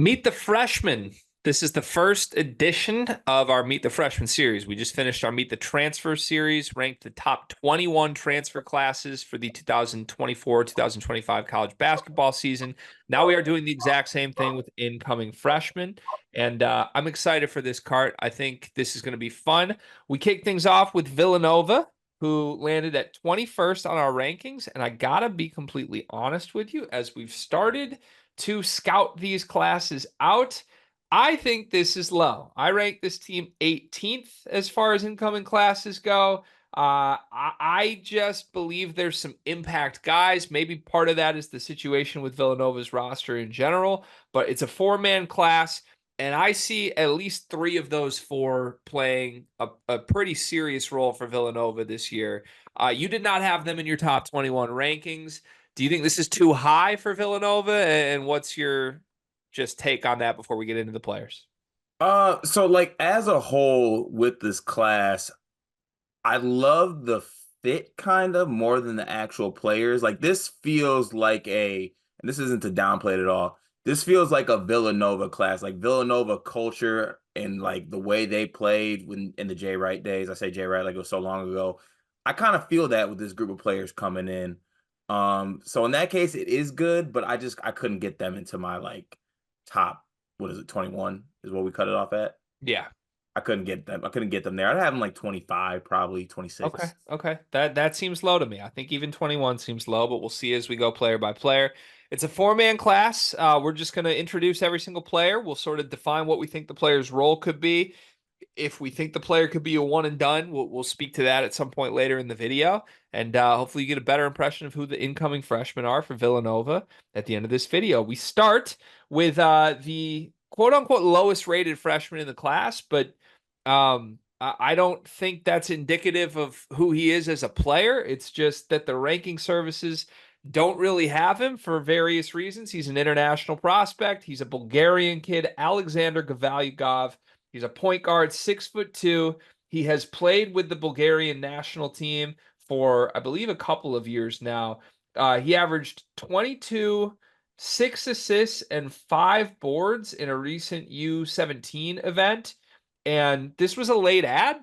Meet the Freshmen. This is the first edition of our Meet the Freshman series. We just finished our Meet the Transfer series, ranked the top 21 transfer classes for the 2024-2025 college basketball season. Now we are doing the exact same thing with incoming freshmen, and I'm excited for this cart. I think this is going to be fun. We kick things off with Villanova, who landed at 21st on our rankings, and I gotta be completely honest with you, as we've started to scout these classes out, I think this is low. I rank this team 18th as far as incoming classes go. I just believe there's some impact guys. Maybe part of that is the situation with Villanova's roster in general, but it's a four-man class, and I see at least three of those four playing a pretty serious role for Villanova this year. You did not have them in your top 21 rankings. Do you think this is too high for Villanova? And what's your just take on that before we get into the players? So like as a whole with this class, I love the fit kind of more than the actual players. Like this feels like and this isn't to downplay it at all. This feels like a Villanova class, like Villanova culture and like the way they played when in the Jay Wright days. I say Jay Wright like it was so long ago. I kind of feel that with this group of players coming in. So in that case, it is good, but I couldn't get them into my like top, what is it, 21 is what we cut it off at. Yeah. I couldn't get them. I couldn't get them there. I'd have them like 25, probably Okay. 26. Okay. That seems low to me. I think even 21 seems low, but we'll see as we go player by player. It's a four-man class. We're just going to introduce every single player. We'll sort of define what we think the player's role could be. If we think the player could be a one and done, we'll speak to that at some point later in the video. And hopefully you get a better impression of who the incoming freshmen are for Villanova at the end of this video. We start with the quote unquote lowest rated freshman in the class, but I don't think that's indicative of who he is as a player. It's just that the ranking services don't really have him for various reasons. He's an international prospect. He's a Bulgarian kid, Alexander Gavalyagov. He's a point guard, 6'2". He has played with the Bulgarian national team for, I believe, a couple of years now. He averaged 22, 6 assists, and 5 boards in a recent U17 event. And this was a late ad,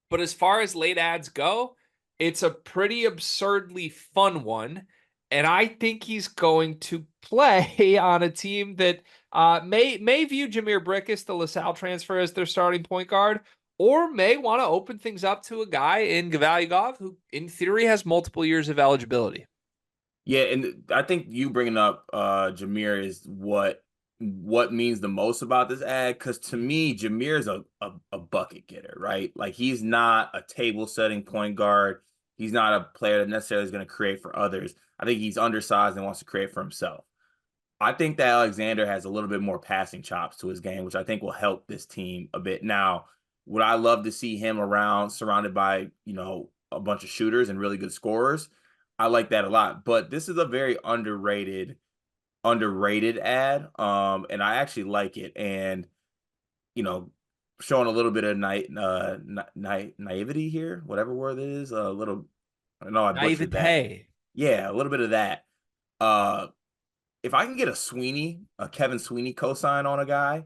but as far as late ads go, it's a pretty absurdly fun one. And I think he's going to play on a team that may view Jameer Brickus, the LaSalle transfer, as their starting point guard, or may want to open things up to a guy in Gavalyagov who, in theory, has multiple years of eligibility. Yeah, and I think you bringing up Jameer is what means the most about this ad, because to me, Jameer is a bucket getter, right? Like he's not a table setting point guard. He's not a player that necessarily is going to create for others. I think he's undersized and wants to create for himself. I think that Alexander has a little bit more passing chops to his game, which I think will help this team a bit. Now, would I love to see him around, surrounded by, a bunch of shooters and really good scorers? I like that a lot. But this is a very underrated ad. And I actually like it. And, you know, showing a little bit of naivety here, whatever word it is, a little, I know I butchered that. Naivete. Yeah, a little bit of that. Uh, if I can get a Kevin Sweeney cosign on a guy,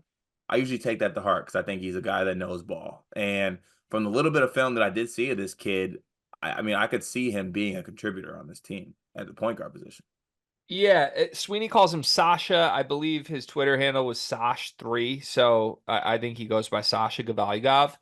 I usually take that to heart because I think he's a guy that knows ball. And from the little bit of film that I did see of this kid, I mean, I could see him being a contributor on this team at the point guard position. Yeah, Sweeney calls him Sasha. I believe his Twitter handle was Sash3, so I think he goes by Sasha Gavalyagov.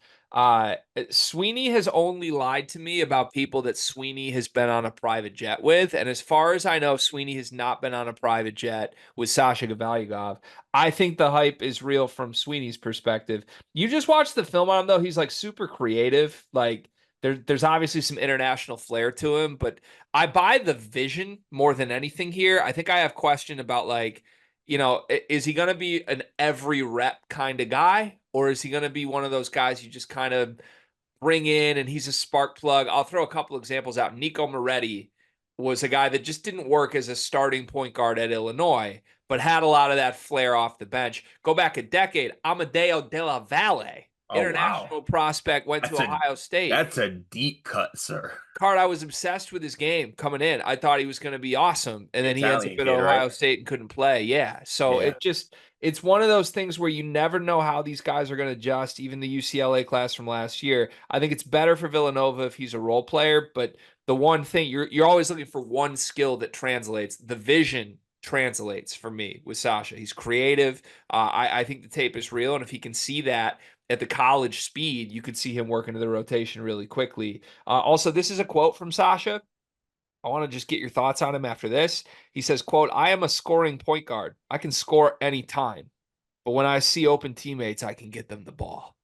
Sweeney has only lied to me about people that Sweeney has been on a private jet with, and as far as I know, Sweeney has not been on a private jet with Sasha Gavalyagov. I think the hype is real from Sweeney's perspective. You just watch the film on him, though. He's like super creative. Like there's obviously some international flair to him, but I buy the vision more than anything here. I think I have question about like, is he going to be an every rep kind of guy, or is he going to be one of those guys you just kind of bring in and he's a spark plug? I'll throw a couple examples out. Nico Moretti was a guy that just didn't work as a starting point guard at Illinois, but had a lot of that flair off the bench. Go back a decade, Amadeo De La Valle Oh wow. international prospect, went to That's a Ohio State. that's a deep cut, sir. Card, I was obsessed with his game coming in. I thought he was going to be awesome. And The then he ends up Italian at kid, right? Ohio State and couldn't play. Yeah. So Yeah. it's one of those things where you never know how these guys are going to adjust, even the UCLA class from last year. I think it's better for Villanova if he's a role player, but the one thing you're always looking for one skill that translates. The vision translates for me with Sasha. He's creative. I think the tape is real. And if he can see that at the college speed, you could see him work into the rotation really quickly. Also, this is a quote from Sasha. I want to just get your thoughts on him after this. He says, quote, I am a scoring point guard. I can score anytime. But when I see open teammates, I can get them the ball.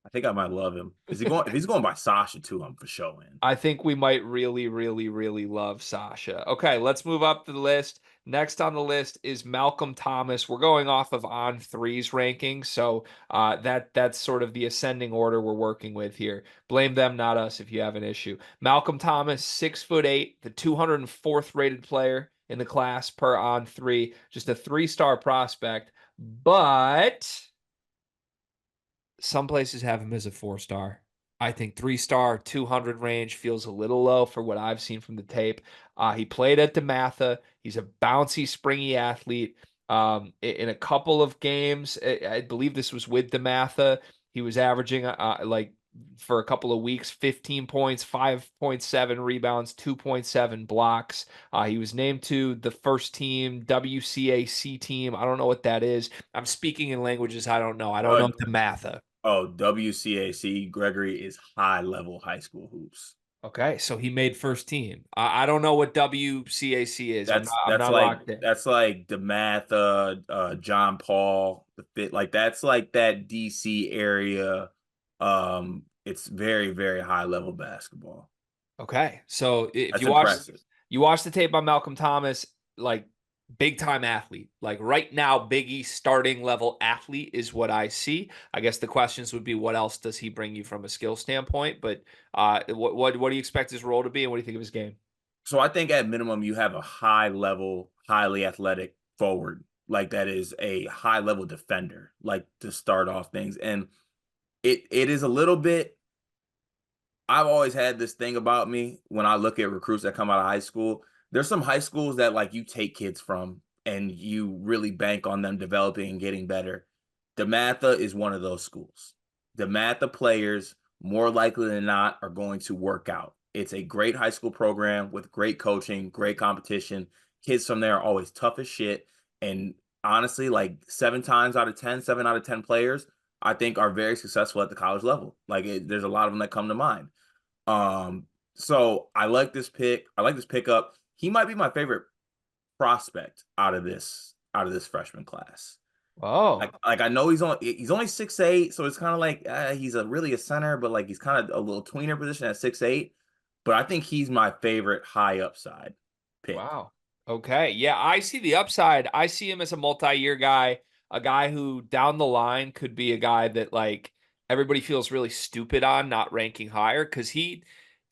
I think I might love him. Is he going if he's going by Sasha too, I'm for sure in. I think we might really, really, really love Sasha. Okay, let's move up the list. Next on the list is Malcolm Thomas. We're going off of On Three's rankings, so that's sort of the ascending order we're working with here. Blame them, not us, if you have an issue. Malcolm Thomas, 6'8", the 204th rated player in the class per On Three, just a 3-star prospect, but some places have him as a 4-star. I think 3-star, 200 range feels a little low for what I've seen from the tape. He played at DeMatha. He's a bouncy, springy athlete. In a couple of games, I believe this was with DeMatha, he was averaging like for a couple of weeks, 15 points, 5.7 rebounds, 2.7 blocks. He was named to the first team WCAC team. I don't know what that is. I'm speaking in languages I don't know. I don't Uh, know DeMatha. WCAC Gregory is high level high school hoops. Okay, so he made first team. I don't know what WCAC is. I'm That's not locked in. like the math John Paul the fit like that's like that DC area. It's very very high level basketball. Okay, so if That's impressive. you watch the tape on Malcolm Thomas, like big time athlete, like right now, Big East starting level athlete is what I see. I guess the questions would be, what else does he bring you from a skill standpoint? But what do you expect his role to be, and what do you think of his game? So I think at minimum you have a high level, highly athletic forward like that is a high level defender like to start off things and it is a little bit I've always had this thing about me when I look at recruits that come out of high school. There's some high schools that like you take kids from and you really bank on them developing and getting better. DeMatha is one of those schools. DeMatha players, more likely than not, are going to work out. It's a great high school program with great coaching, great competition. Kids from there are always tough as shit. And honestly, like 7 out of 10 players, I think are very successful at the college level. There's a lot of them that come to mind. Um, so I like this pick. I like this pickup. He might be my favorite prospect out of this freshman class. Oh, Like I know he's only 6'8", so it's kind of like he's a really a center, but like he's kind of a little tweener position at 6'8". But I think he's my favorite high upside pick. wow. Okay. Yeah, I see the upside. I see him as a multi-year guy, a guy who down the line could be a guy that like everybody feels really stupid on not ranking higher because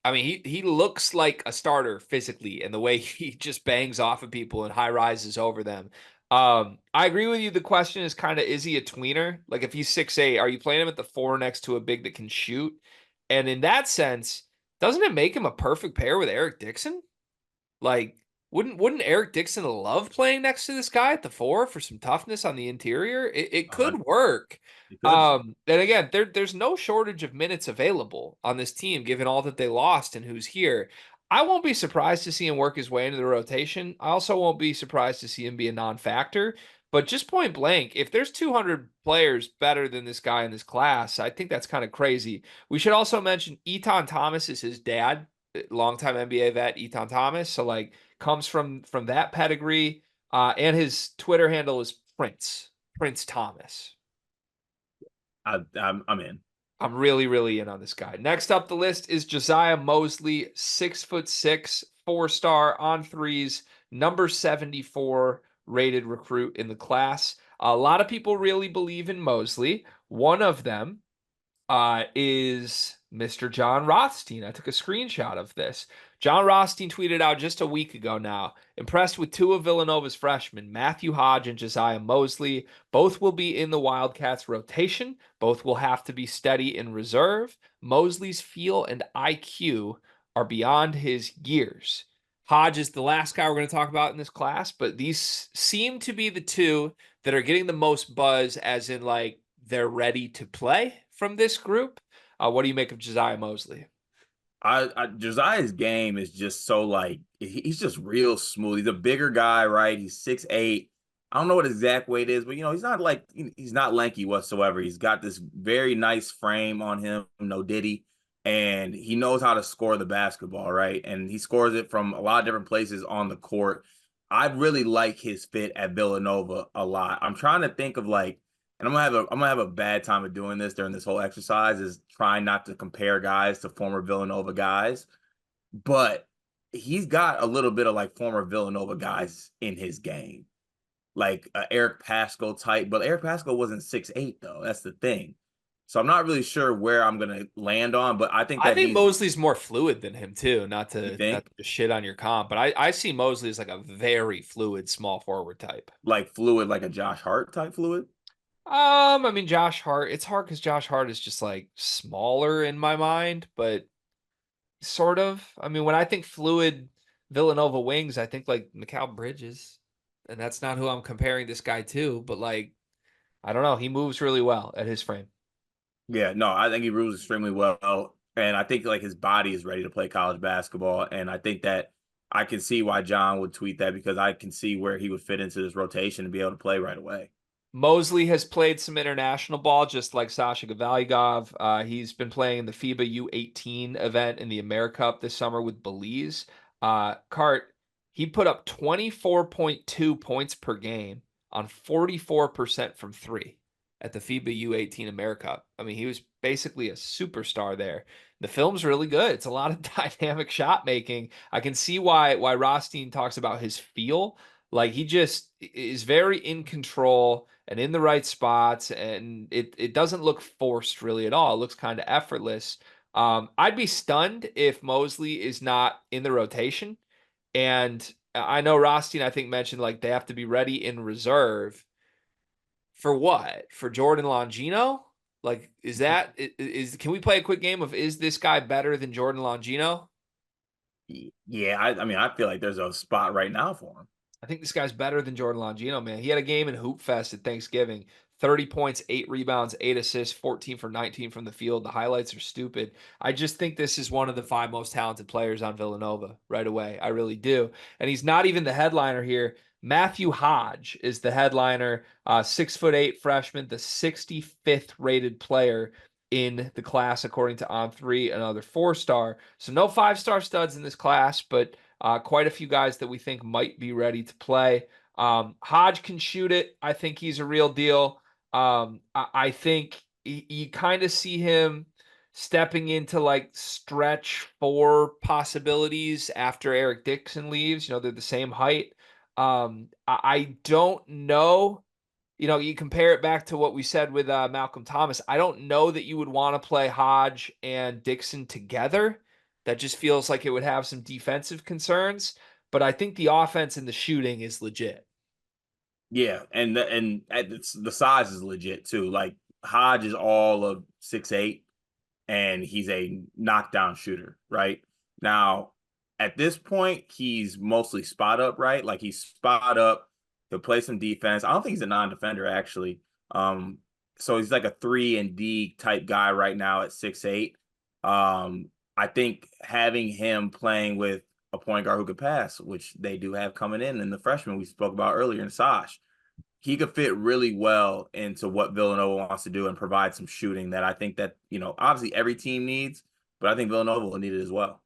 I mean, he looks like a starter physically and the way he just bangs off of people and high rises over them. I agree with you. The question is kind of, is he a tweener? Like if he's 6'8", are you playing him at the 4 next to a big that can shoot? And in that sense, doesn't it make him a perfect pair with Eric Dixon? Like, wouldn't Eric Dixon love playing next to this guy at the 4 for some toughness on the interior? It Uh, could work. he could. And again, there's no shortage of minutes available on this team, given all that they lost and who's here. I won't be surprised to see him work his way into the rotation. I also won't be surprised to see him be a non-factor. But just point blank, if there's 200 players better than this guy in this class, I think that's kind of crazy. We should also mention Eton Thomas is his dad, longtime NBA vet Eton Thomas. So like comes from that pedigree. And his Twitter handle is Prince Thomas. I'm in. I'm really, really in on this guy. Next up the list is Josiah Mosley, 6'6", 4-star on threes, number 74 rated recruit in the class. A lot of people really believe in Mosley. One of them is Mr. John Rothstein. I took a screenshot of this. John Rothstein tweeted out just a week ago now, impressed with two of Villanova's freshmen, Matthew Hodge and Josiah Mosley. Both will be in the Wildcats rotation. Both will have to be steady in reserve. Mosley's feel and IQ are beyond his years. Hodge is the last guy we're going to talk about in this class, but these seem to be the two that are getting the most buzz, as in, like, they're ready to play from this group. What do you make of Josiah Mosley? Josiah's game is just so like he's just real smooth. He's a bigger guy, right? He's 6'8". I don't know what exact weight is, but he's not like he's not lanky whatsoever. He's got this very nice frame on him, no diddy, and he knows how to score the basketball, right? And he scores it from a lot of different places on the court. I really like his fit at Villanova a lot. I'm trying to think of like, and I'm gonna have a bad time of doing this during this whole exercise, is trying not to compare guys to former Villanova guys, but he's got a little bit of like former Villanova guys in his game, like Eric Pascal type. But Eric Pascal wasn't 6'8" though. That's the thing. So I'm not really sure where I'm gonna land on, but I think I that think he's. Mosley's more fluid than him too. You Not think to shit on your comp, but I see Mosley as like a very fluid small forward type. like fluid, like a Josh Hart type fluid? I mean Josh Hart. It's hard because Josh Hart is just like smaller in my mind, but sort of. I mean, when I think fluid Villanova wings, I think like Mikal Bridges, and that's not who I'm comparing this guy to. But like, I don't know. He moves really well at his frame. Yeah, no, I think he moves extremely well, and I think like his body is ready to play college basketball, and I think that I can see why John would tweet that because I can see where he would fit into this rotation and be able to play right away. Mosley has played some international ball, just like Sasha Gavalyagov. He's been playing in the FIBA U18 event in the AmeriCup this summer with Belize. Cart, he put up 24.2 points per game on 44% from three at the FIBA U18 AmeriCup. I mean, he was basically a superstar there. The film's really good. It's a lot of dynamic shot making. I can see why Rothstein talks about his feel. Like, he just is very in control and in the right spots, and it doesn't look forced really at all. It looks kind of effortless. I'd be stunned if Mosley is not in the rotation. And I know Rothstein, I think, mentioned like they have to be ready in reserve for what? For Jordan Longino? Like, is can we play a quick game of is this guy better than Jordan Longino? Yeah, I mean, I feel like there's a spot right now for him. I think this guy's better than Jordan Longino, man. He had a game in Hoop Fest at Thanksgiving. 30 points, 8 rebounds, 8 assists, 14 for 19 from the field. The highlights are stupid. I just think this is one of the 5 most talented players on Villanova right away. I really do. And he's not even the headliner here. Matthew Hodge is the headliner, 6'8" freshman, the 65th rated player in the class, according to On3, another 4-star. So no 5-star studs in this class, but quite a few guys that we think might be ready to play. Hodge can shoot it. I think he's a real deal. I think you kind of see him stepping into like stretch 4 possibilities after Eric Dixon leaves. You know, they're the same height. I don't know. You know, you compare it back to what we said with Malcolm Thomas. I don't know that you would want to play Hodge and Dixon together. That just feels like it would have some defensive concerns. But I think the offense and the shooting is legit. Yeah, the size is legit too. Like Hodge is all of 6'8", and he's a knockdown shooter, right? Now, at this point, he's mostly spot up, right? Like he's spot up. He'll play some defense. I don't think he's a non-defender actually. Um, so he's like a 3 and D type guy right now at 6'8". I think having him playing with a point guard who could pass, which they do have coming in the freshman we spoke about earlier in Sash, he could fit really well into what Villanova wants to do and provide some shooting that I think that, obviously every team needs, but I think Villanova will need it as well.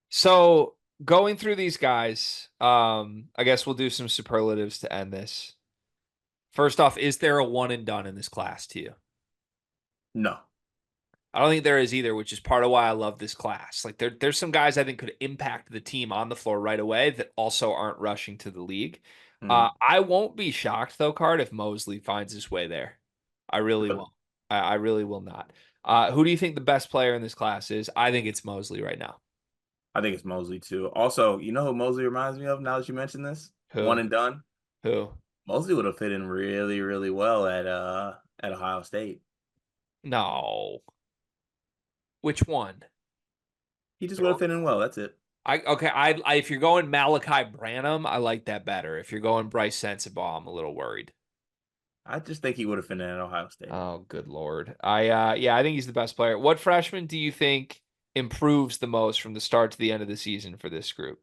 So going through these guys, I guess we'll do some superlatives to end this. First off, is there a one and done in this class to you? No. I don't think there is either, which is part of why I love this class. Like there's some guys I think could impact the team on the floor right away that also aren't rushing to the league. Mm-hmm. I won't be shocked though, Card, if Mosley finds his way there. I really Really? won't. I really will not. Who do you think the best player in this class is? I think it's Mosley right now. I think it's Mosley too. Also, you know who Mosley reminds me of now that you mentioned this? One Who? and done. Who? Mosley would have fit in really, really well at Ohio State. No. Which one? He just They're would have all- fit in well. That's it. okay. If you're going Malachi Branham, I like that better. If you're going Bryce Sensabaugh, I'm a little worried. I just think he would have fit in at Ohio State. Oh, good Lord. Yeah, I think he's the best player. What freshman do you think improves the most from the start to the end of the season for this group?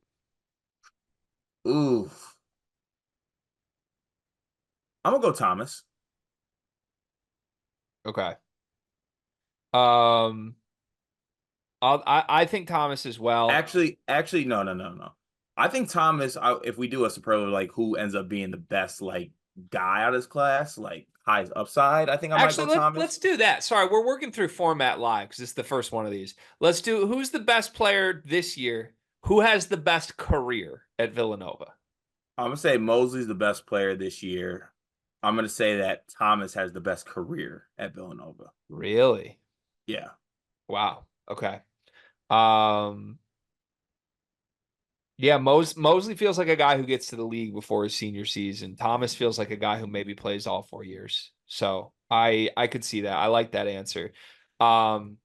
Ooh, I'm gonna go Thomas. Okay. Um, I think Thomas as well. Actually, no, no, no, no. I think Thomas. If we do a superlative, like who ends up being the best like guy out of his class, like highest upside, I think I might Actually, go let's Thomas. do that. Sorry, we're working through format live because it's the first one of these. Let's do who's the best player this year? Who has the best career at Villanova? I'm gonna say Mosley's the best player this year. I'm gonna say that Thomas has the best career at Villanova. Really? Yeah. Wow. Okay. Um, yeah, Mosley feels like a guy who gets to the league before his senior season. Thomas feels like a guy who maybe plays all 4 years. So I could see that. I like that answer. Um,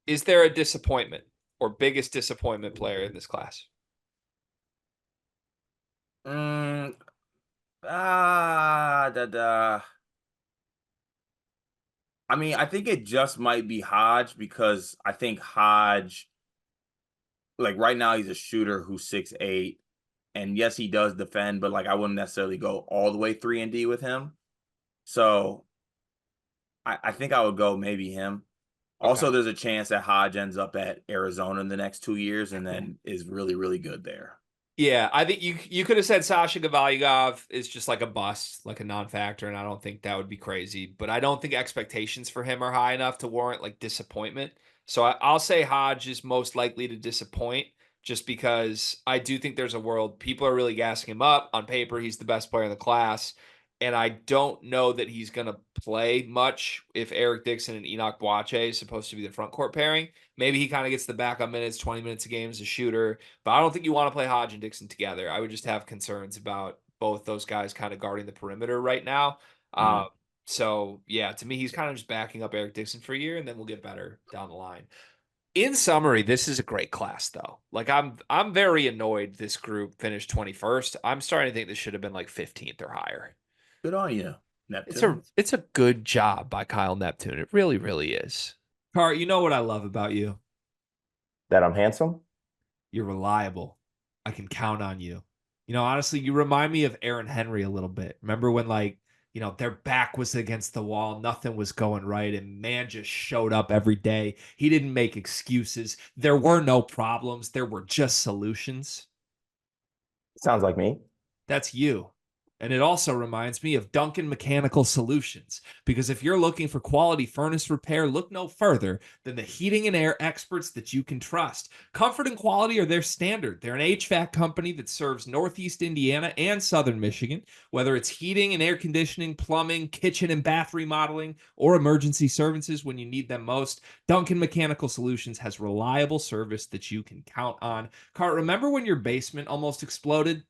is there a disappointment or biggest disappointment player in this class? Mm, da da. I mean, I think it just might be Hodge because I think Hodge, like right now, he's a shooter who's 6'8", and yes, he does defend, but like I wouldn't necessarily go all the way 3 and D with him. So I think I would go maybe him. Okay. Also, there's a chance that Hodge ends up at Arizona in the next 2 years and then is really, really good there. Yeah, I think you could have said Sasha Gavalyagov is just like a bust, like a non-factor, and I don't think that would be crazy. But I don't think expectations for him are high enough to warrant like disappointment. So I'll say Hodge is most likely to disappoint, just because I do think there's a world people are really gassing him up. On paper, he's the best player in the class, and I don't know that he's going to play much if Eric Dixon and Enoch Boakye is supposed to be the front court pairing. Maybe he kind of gets the backup minutes, 20 minutes a game as a shooter. But I don't think you want to play Hodge and Dixon together. I would just have concerns about both those guys kind of guarding the perimeter right now. Mm. So yeah, to me, he's kind of just backing up Eric Dixon for a year, and then we'll get better down the line. In summary, this is a great class, though. Like I'm very annoyed this group finished 21st. I'm starting to think this should have been like 15th or higher. Good on you, It's a Neptune. it's a good job by Kyle Neptune. It really, really is. Car, you know what I love about you? That I'm handsome? You're reliable. I can count on you. Honestly, you remind me of Aaron Henry a little bit. Remember when their back was against the wall, nothing was going right, and man just showed up every day. He didn't make excuses. There were no problems. There were just solutions. Sounds like me. That's you. And it also reminds me of Duncan Mechanical Solutions, because if you're looking for quality furnace repair, look no further than the heating and air experts that you can trust. Comfort and quality are their standard. They're an HVAC company that serves Northeast Indiana and Southern Michigan, whether it's heating and air conditioning, plumbing, kitchen and bath remodeling, or emergency services when you need them most. Duncan Mechanical Solutions has reliable service that you can count on. Cart, remember when your basement almost exploded?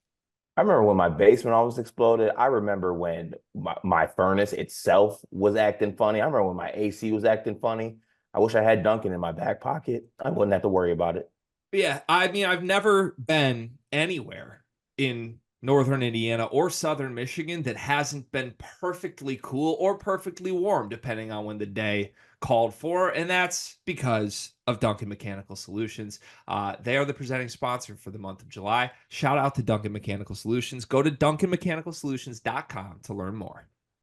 I remember when my basement almost exploded. I remember when my furnace itself was acting funny. I remember when my AC was acting funny. I wish I had Duncan in my back pocket. I wouldn't have to worry about it. Yeah, I mean, I've never been anywhere in northern Indiana or southern Michigan that hasn't been perfectly cool or perfectly warm, depending on when the day called for. And that's because of Duncan Mechanical Solutions. They are the presenting sponsor for the month of July. Shout out to Duncan Mechanical Solutions. Go to duncanmechanicalsolutions.com to learn more.